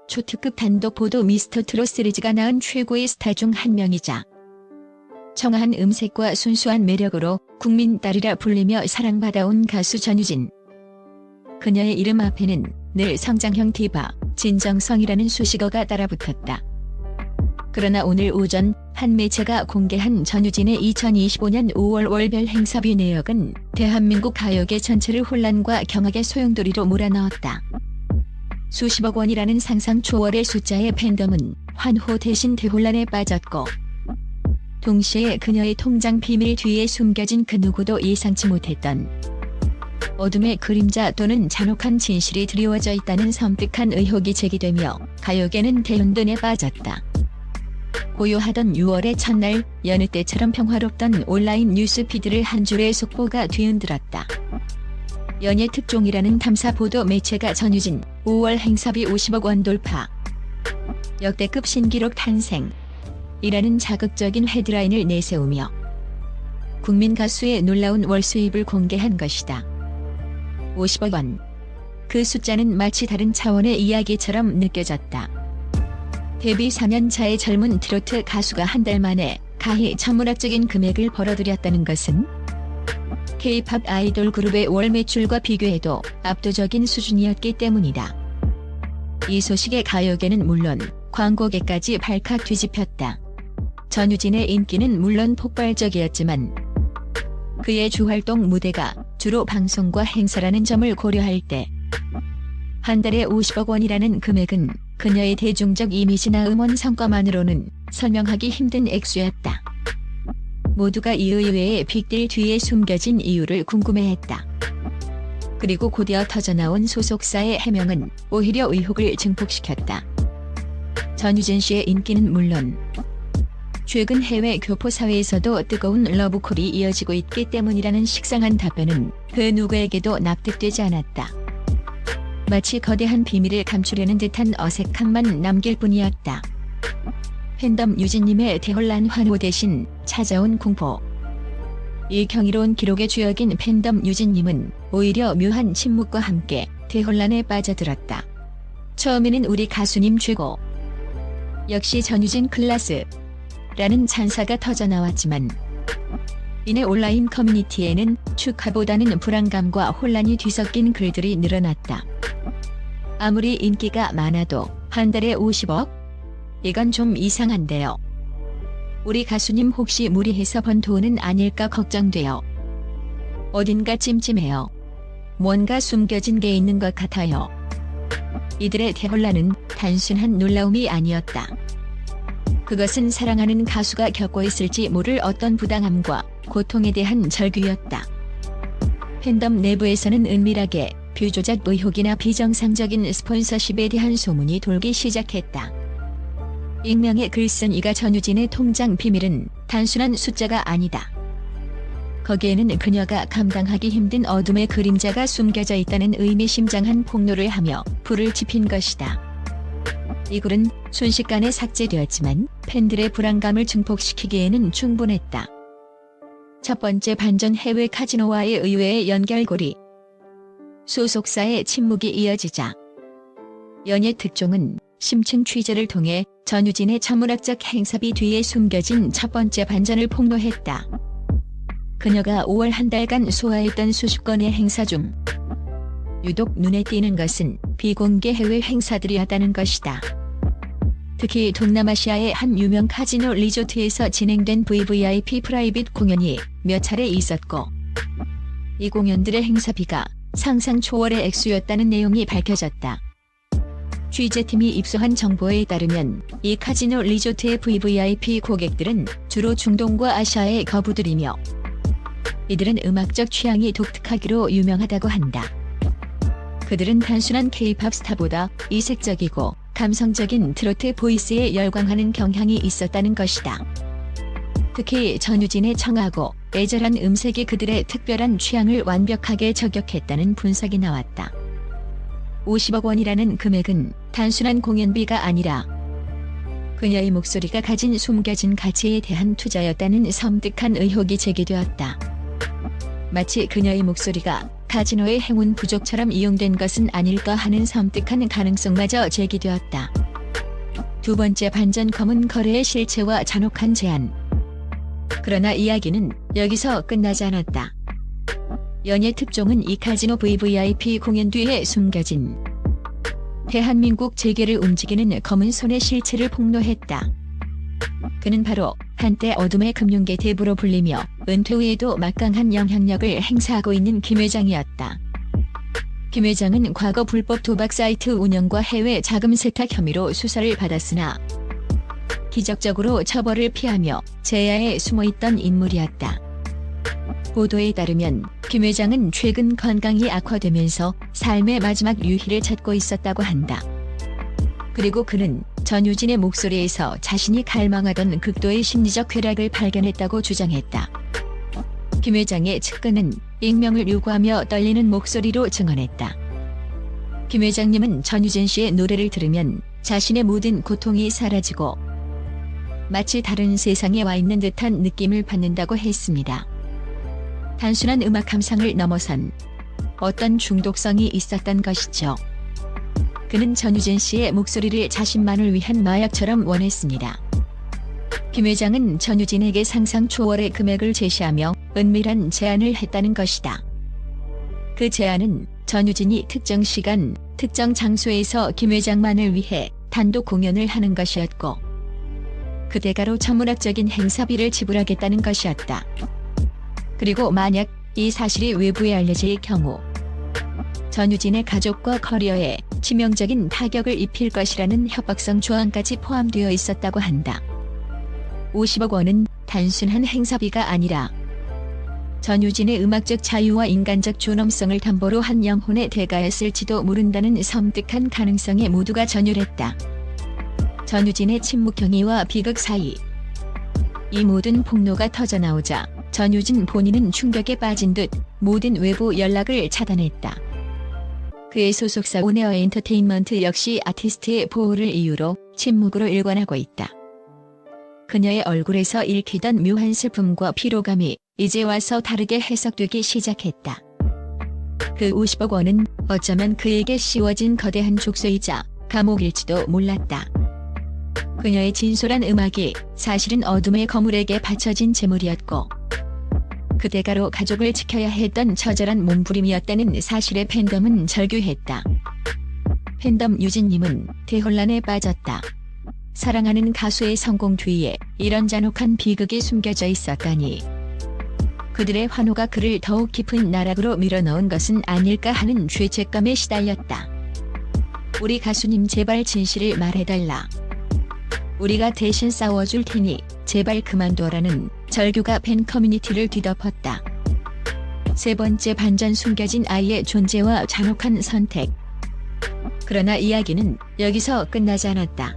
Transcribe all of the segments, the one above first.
초특급 단독 보도 미스터 트롯 시리즈가 낳은 최고의 스타 중 한 명이자 청아한 음색과 순수한 매력으로 국민 딸이라 불리며 사랑받아온 가수 전유진. 그녀의 이름 앞에는 늘 성장형 디바, 진정성이라는 수식어가 따라붙었다. 그러나 오늘 오전 한 매체가 공개한 전유진의 2025년 5월 월별 행사비 내역은 대한민국 가요계 전체를 혼란과 경악의 소용돌이로 몰아넣었다. 수십억 원이라는 상상 초월의 숫자의 팬덤은 환호 대신 대혼란에 빠졌고, 동시에 그녀의 통장 비밀 뒤에 숨겨진 그 누구도 예상치 못했던 어둠의 그림자 또는 잔혹한 진실이 드리워져 있다는 섬뜩한 의혹이 제기되며 가요계는 대혼돈에 빠졌다. 고요하던 6월의 첫날, 여느 때처럼 평화롭던 온라인 뉴스피드를 한 줄의 속보가 뒤흔들었다. 연예 특종이라는 탐사 보도 매체가 전유진 5월 행사비 50억 원 돌파, 역대급 신기록 탄생 이라는 자극적인 헤드라인을 내세우며 국민 가수의 놀라운 월 수입을 공개한 것이다. 50억 원. 그 숫자는 마치 다른 차원의 이야기처럼 느껴졌다. 데뷔 4년 차의 젊은 트로트 가수가 한 달 만에 가히 천문학적인 금액을 벌어들였다는 것은 K-팝 아이돌 그룹의 월 매출과 비교해도 압도적인 수준이었기 때문이다. 이 소식에 가요계는 물론 광고계까지 발칵 뒤집혔다. 전유진의 인기는 물론 폭발적이었지만 그의 주활동 무대가 주로 방송과 행사라는 점을 고려할 때 한 달에 50억 원이라는 금액은 그녀의 대중적 이미지나 음원 성과만으로는 설명하기 힘든 액수였다. 모두가 이 의외의 빅딜 뒤에 숨겨진 이유를 궁금해했다. 그리고 곧이어 터져나온 소속사의 해명은 오히려 의혹을 증폭시켰다. 전유진 씨의 인기는 물론 최근 해외 교포 사회에서도 뜨거운 러브콜이 이어지고 있기 때문이라는 식상한 답변은 그 누구에게도 납득되지 않았다. 마치 거대한 비밀을 감추려는 듯한 어색함만 남길 뿐이었다. 팬덤 유진님의 대혼란 환호 대신 찾아온 공포. 이 경이로운 기록의 주역인 팬덤 유진님은 오히려 묘한 침묵과 함께 대혼란에 빠져들었다. 처음에는 우리 가수님 최고, 역시 전유진 클라스 라는 찬사가 터져나왔지만 이내 온라인 커뮤니티에는 축하보다는 불안감과 혼란이 뒤섞인 글들이 늘어났다. 아무리 인기가 많아도 한 달에 50억? 이건 좀 이상한데요. 우리 가수님 혹시 무리해서 번 돈은 아닐까 걱정돼요. 어딘가 찜찜해요. 뭔가 숨겨진 게 있는 것 같아요. 이들의 대혼란은 단순한 놀라움이 아니었다. 그것은 사랑하는 가수가 겪고 있을지 모를 어떤 부당함과 고통에 대한 절규였다. 팬덤 내부에서는 은밀하게 뷰 조작 의혹이나 비정상적인 스폰서십에 대한 소문이 돌기 시작했다. 익명의 글쓴 이가 전유진의 통장 비밀은 단순한 숫자가 아니다. 거기에는 그녀가 감당하기 힘든 어둠의 그림자가 숨겨져 있다는 의미심장한 폭로를 하며 불을 지핀 것이다. 이 글은 순식간에 삭제되었지만 팬들의 불안감을 증폭시키기에는 충분했다. 첫 번째 반전, 해외 카지노와의 의외의 연결고리. 소속사의 침묵이 이어지자 연예 특종은 심층 취재를 통해 전유진의 천문학적 행사비 뒤에 숨겨진 첫 번째 반전을 폭로했다. 그녀가 5월 한 달간 소화했던 수십 건의 행사 중 유독 눈에 띄는 것은 비공개 해외 행사들이었다는 것이다. 특히 동남아시아의 한 유명 카지노 리조트에서 진행된 VVIP 프라이빗 공연이 몇 차례 있었고, 이 공연들의 행사비가 상상 초월의 액수였다는 내용이 밝혀졌다. 취재팀이 입수한 정보에 따르면 이 카지노 리조트의 VVIP 고객들은 주로 중동과 아시아의 거부들이며 이들은 음악적 취향이 독특하기로 유명하다고 한다. 그들은 단순한 K-팝 스타보다 이색적이고 감성적인 트로트 보이스에 열광하는 경향이 있었다는 것이다. 특히 전유진의 청하고 애절한 음색이 그들의 특별한 취향을 완벽하게 저격했다는 분석이 나왔다. 50억 원이라는 금액은 단순한 공연비가 아니라 그녀의 목소리가 가진 숨겨진 가치에 대한 투자였다는 섬뜩한 의혹이 제기되었다. 마치 그녀의 목소리가 카지노의 행운 부족처럼 이용된 것은 아닐까 하는 섬뜩한 가능성마저 제기되었다. 두 번째 반전, 검은 거래의 실체와 잔혹한 제안. 그러나 이야기는 여기서 끝나지 않았다. 연예 특종은 이 카지노 VVIP 공연 뒤에 숨겨진 대한민국 재계를 움직이는 검은 손의 실체를 폭로했다. 그는 바로 한때 어둠의 금융계 대부로 불리며 은퇴 후에도 막강한 영향력을 행사하고 있는 김 회장이었다. 김 회장은 과거 불법 도박 사이트 운영과 해외 자금 세탁 혐의로 수사를 받았으나 기적적으로 처벌을 피하며 제야에 숨어있던 인물이었다. 보도에 따르면 김 회장은 최근 건강이 악화되면서 삶의 마지막 유희를 찾고 있었다고 한다. 그리고 그는 전유진의 목소리에서 자신이 갈망하던 극도의 심리적 쾌락을 발견했다고 주장했다. 김 회장의 측근은 익명을 요구하며 떨리는 목소리로 증언했다. 김 회장님은 전유진 씨의 노래를 들으면 자신의 모든 고통이 사라지고 마치 다른 세상에 와 있는 듯한 느낌을 받는다고 했습니다. 단순한 음악 감상을 넘어선 어떤 중독성이 있었던 것이죠. 그는 전유진 씨의 목소리를 자신만을 위한 마약처럼 원했습니다. 김 회장은 전유진에게 상상 초월의 금액을 제시하며 은밀한 제안을 했다는 것이다. 그 제안은 전유진이 특정 시간, 특정 장소에서 김 회장만을 위해 단독 공연을 하는 것이었고 그 대가로 천문학적인 행사비를 지불하겠다는 것이었다. 그리고 만약 이 사실이 외부에 알려질 경우 전유진의 가족과 커리어에 치명적인 타격을 입힐 것이라는 협박성 조항까지 포함되어 있었다고 한다. 50억 원은 단순한 행사비가 아니라 전유진의 음악적 자유와 인간적 존엄성을 담보로 한 영혼의 대가였을지도 모른다는 섬뜩한 가능성에 모두가 전율했다. 전유진의 침묵 경위와 비극 사이. 이 모든 폭로가 터져나오자 전유진 본인은 충격에 빠진 듯 모든 외부 연락을 차단했다. 그의 소속사 온에어 엔터테인먼트 역시 아티스트의 보호를 이유로 침묵으로 일관하고 있다. 그녀의 얼굴에서 읽히던 묘한 슬픔과 피로감이 이제 와서 다르게 해석되기 시작했다. 그 50억 원은 어쩌면 그에게 씌워진 거대한 족쇄이자 감옥일지도 몰랐다. 그녀의 진솔한 음악이 사실은 어둠의 거물에게 바쳐진 재물이었고 그 대가로 가족을 지켜야 했던 처절한 몸부림이었다는 사실에 팬덤은 절규했다. 팬덤 유진님은 대혼란에 빠졌다. 사랑하는 가수의 성공 뒤에 이런 잔혹한 비극이 숨겨져 있었다니. 그들의 환호가 그를 더욱 깊은 나락으로 밀어넣은 것은 아닐까 하는 죄책감에 시달렸다. 우리 가수님 제발 진실을 말해달라. 우리가 대신 싸워줄 테니 제발 그만둬라는 절규가 팬 커뮤니티를 뒤덮었다. 세 번째 반전, 숨겨진 아이의 존재와 잔혹한 선택. 그러나 이야기는 여기서 끝나지 않았다.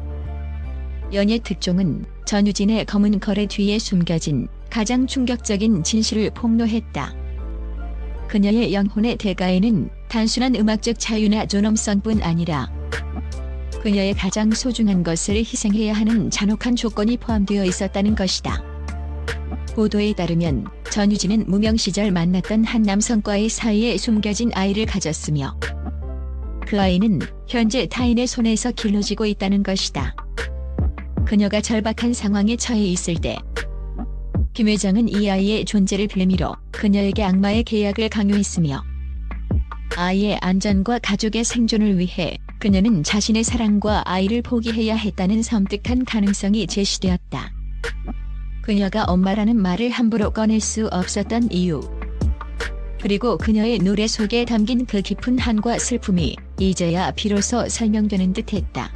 연예 특종은 전유진의 검은 거래 뒤에 숨겨진 가장 충격적인 진실을 폭로했다. 그녀의 영혼의 대가에는 단순한 음악적 자유나 존엄성뿐 아니라 그녀의 가장 소중한 것을 희생해야 하는 잔혹한 조건이 포함되어 있었다는 것이다. 보도에 따르면 전유진은 무명 시절 만났던 한 남성과의 사이에 숨겨진 아이를 가졌으며 그 아이는 현재 타인의 손에서 길러지고 있다는 것이다. 그녀가 절박한 상황에 처해 있을 때 김 회장은 이 아이의 존재를 빌미로 그녀에게 악마의 계약을 강요했으며 아이의 안전과 가족의 생존을 위해 그녀는 자신의 사랑과 아이를 포기해야 했다는 섬뜩한 가능성이 제시되었다. 그녀가 엄마라는 말을 함부로 꺼낼 수 없었던 이유. 그리고 그녀의 노래 속에 담긴 그 깊은 한과 슬픔이 이제야 비로소 설명되는 듯했다.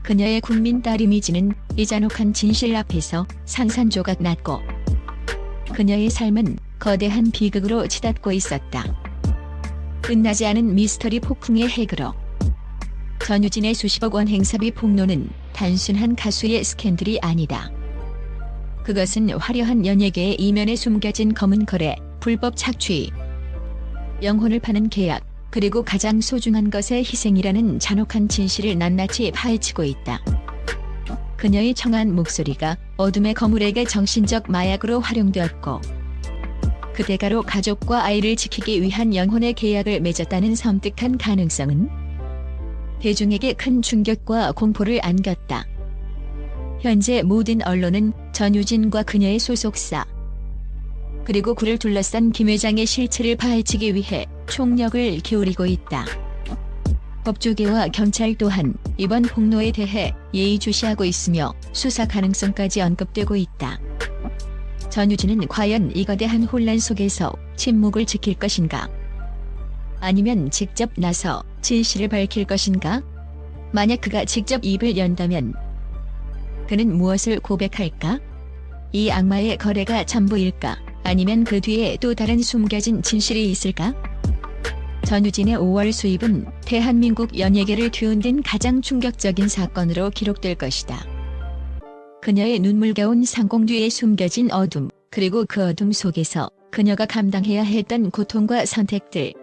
그녀의 국민 딸 이미지는 이 잔혹한 진실 앞에서 산산조각 났고 그녀의 삶은 거대한 비극으로 치닫고 있었다. 끝나지 않은 미스터리 폭풍의 핵으로 전유진의 수십억 원 행사비 폭로는 단순한 가수의 스캔들이 아니다. 그것은 화려한 연예계의 이면에 숨겨진 검은 거래, 불법 착취, 영혼을 파는 계약, 그리고 가장 소중한 것의 희생이라는 잔혹한 진실을 낱낱이 파헤치고 있다. 그녀의 청아한 목소리가 어둠의 거물에게 정신적 마약으로 활용되었고 그 대가로 가족과 아이를 지키기 위한 영혼의 계약을 맺었다는 섬뜩한 가능성은 대중에게 큰 충격과 공포를 안겼다. 현재 모든 언론은 전유진과 그녀의 소속사 그리고 그를 둘러싼 김 회장의 실체를 파헤치기 위해 총력을 기울이고 있다. 법조계와 경찰 또한 이번 폭로에 대해 예의주시하고 있으며 수사 가능성까지 언급되고 있다. 전유진은 과연 이거 대한 혼란 속에서 침묵을 지킬 것인가? 아니면 직접 나서 진실을 밝힐 것인가? 만약 그가 직접 입을 연다면 그는 무엇을 고백할까? 이 악마의 거래가 전부일까? 아니면 그 뒤에 또 다른 숨겨진 진실이 있을까? 전유진의 5월 수입은 대한민국 연예계를 뒤흔든 가장 충격적인 사건으로 기록될 것이다. 그녀의 눈물겨운 상공 뒤에 숨겨진 어둠, 그리고 그 어둠 속에서 그녀가 감당해야 했던 고통과 선택들.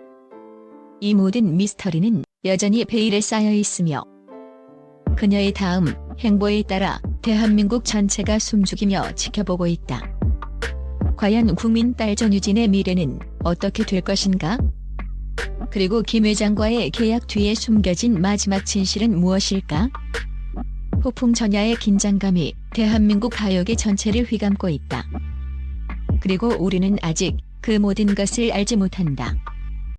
이 모든 미스터리는 여전히 베일에 쌓여 있으며 그녀의 다음 행보에 따라 대한민국 전체가 숨죽이며 지켜보고 있다. 과연 국민 딸 전유진의 미래는 어떻게 될 것인가? 그리고 김 회장과의 계약 뒤에 숨겨진 마지막 진실은 무엇일까? 폭풍 전야의 긴장감이 대한민국 가요계 전체를 휘감고 있다. 그리고 우리는 아직 그 모든 것을 알지 못한다.